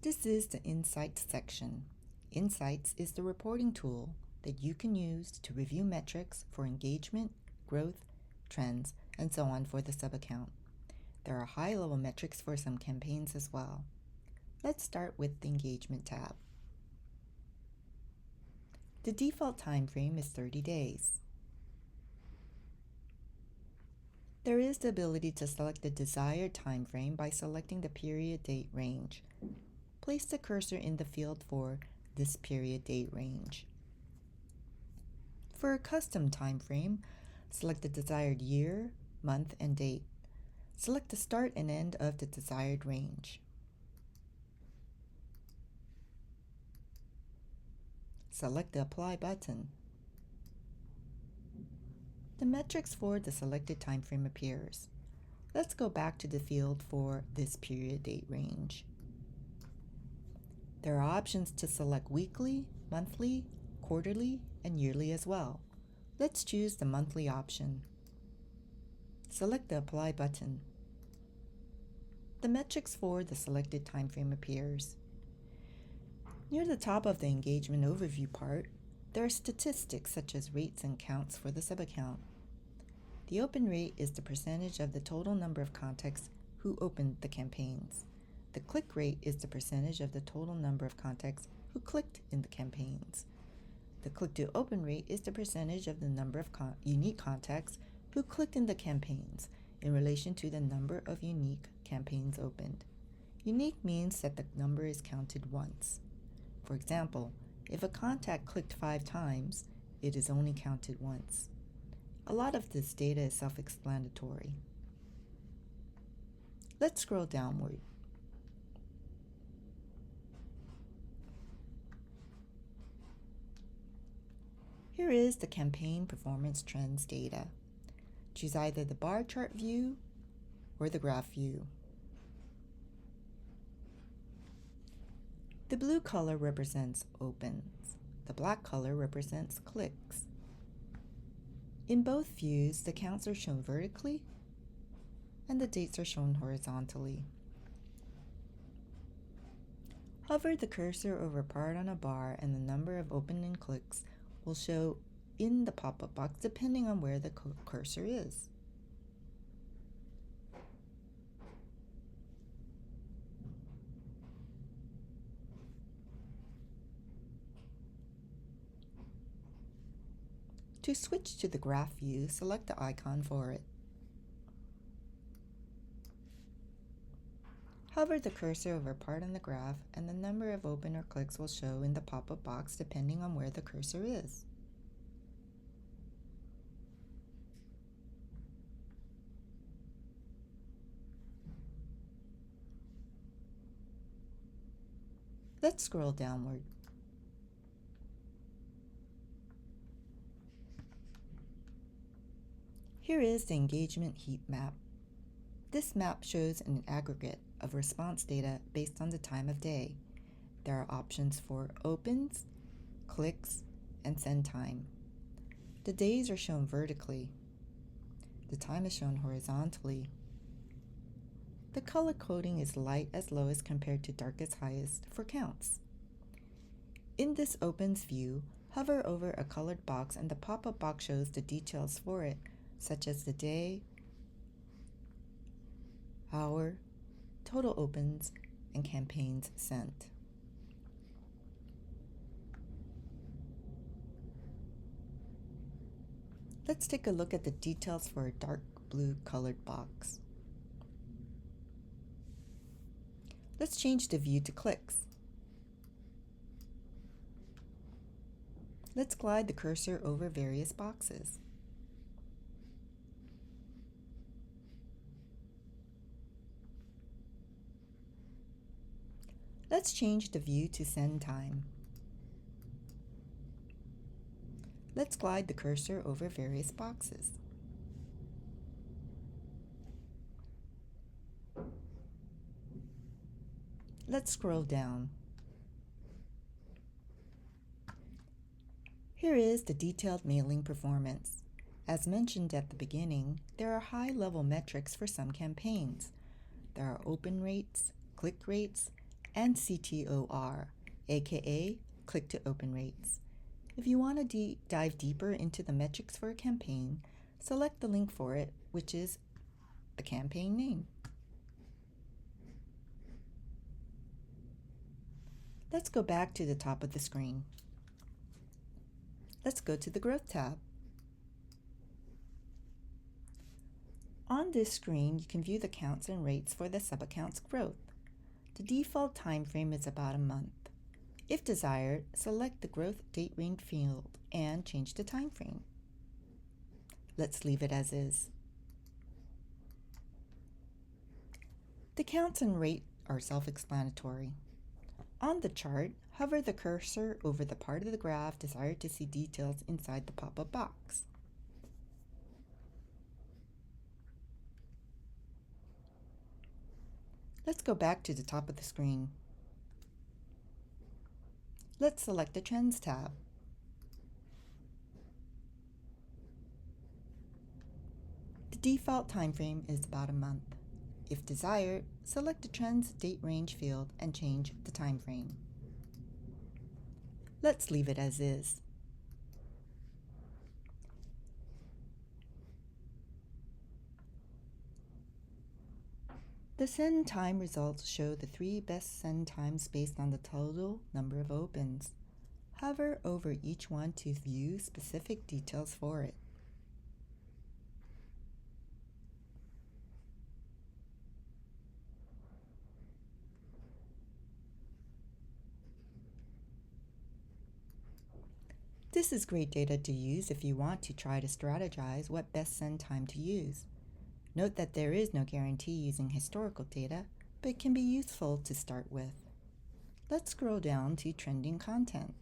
This is the Insights section. Insights is the reporting tool that you can use to review metrics for engagement, growth, trends, and so on for the sub-account. There are high-level metrics for some campaigns as well. Let's start with the Engagement tab. The default time frame is 30 days. There is the ability to select the desired time frame by selecting the period date range. Place the cursor in the field for this period date range. For a custom time frame, select the desired year, month, and date. Select the start and end of the desired range. Select the Apply button. The metrics for the selected time frame appears. Let's go back to the field for this period date range. There are options to select weekly, monthly, quarterly, and yearly as well. Let's choose the monthly option. Select the Apply button. The metrics for the selected time frame appears. Near the top of the engagement overview part, there are statistics such as rates and counts for the sub-account. The open rate is the percentage of the total number of contacts who opened the campaigns. The click rate is the percentage of the total number of contacts who clicked in the campaigns. The click-to-open rate is the percentage of the number of unique contacts who clicked in the campaigns in relation to the number of unique campaigns opened. Unique means that the number is counted once. For example, if a contact clicked 5 times, it is only counted once. A lot of this data is self-explanatory. Let's scroll downward. Here is the campaign performance trends data. Choose either the bar chart view or the graph view. The blue color represents opens. The black color represents clicks. In both views, the counts are shown vertically and the dates are shown horizontally. Hover the cursor over part on a bar and the number of open clicks will show in the pop-up box depending on where the cursor is. To switch to the graph view, select the icon for it. Hover the cursor over part on the graph and the number of open or clicks will show in the pop-up box depending on where the cursor is. Let's scroll downward. Here is the engagement heat map. This map shows an aggregate of response data based on the time of day. There are options for opens, clicks, and send time. The days are shown vertically. The time is shown horizontally. The color coding is light as lowest compared to darkest highest for counts. In this opens view, hover over a colored box and the pop-up box shows the details for it, such as the day, hour, total opens, and campaigns sent. Let's take a look at the details for a dark blue colored box. Let's change the view to clicks. Let's glide the cursor over various boxes. Let's change the view to send time. Let's glide the cursor over various boxes. Let's scroll down. Here is the detailed mailing performance. As mentioned at the beginning, there are high-level metrics for some campaigns. There are open rates, click rates, and CTOR, aka click to open rates. If you want to dive deeper into the metrics for a campaign, select the link for it, which is the campaign name. Let's go back to the top of the screen. Let's go to the Growth tab. On this screen, you can view the counts and rates for the sub-account's growth. The default time frame is about a month. If desired, select the growth date range field and change the time frame. Let's leave it as is. The counts and rate are self-explanatory. On the chart, hover the cursor over the part of the graph desired to see details inside the pop-up box. Let's go back to the top of the screen. Let's select the Trends tab. The default time frame is about a month. If desired, select the Trends date range field and change the time frame. Let's leave it as is. The send time results show the 3 best send times based on the total number of opens. Hover over each one to view specific details for it. This is great data to use if you want to try to strategize what best send time to use. Note that there is no guarantee using historical data, but it can be useful to start with. Let's scroll down to trending content.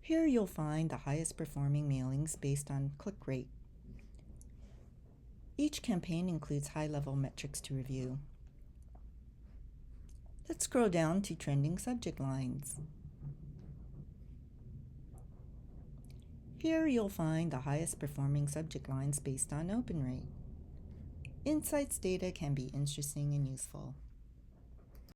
Here you'll find the highest performing mailings based on click rate. Each campaign includes high-level metrics to review. Let's scroll down to trending subject lines. Here you'll find the highest performing subject lines based on open rate. Insights data can be interesting and useful.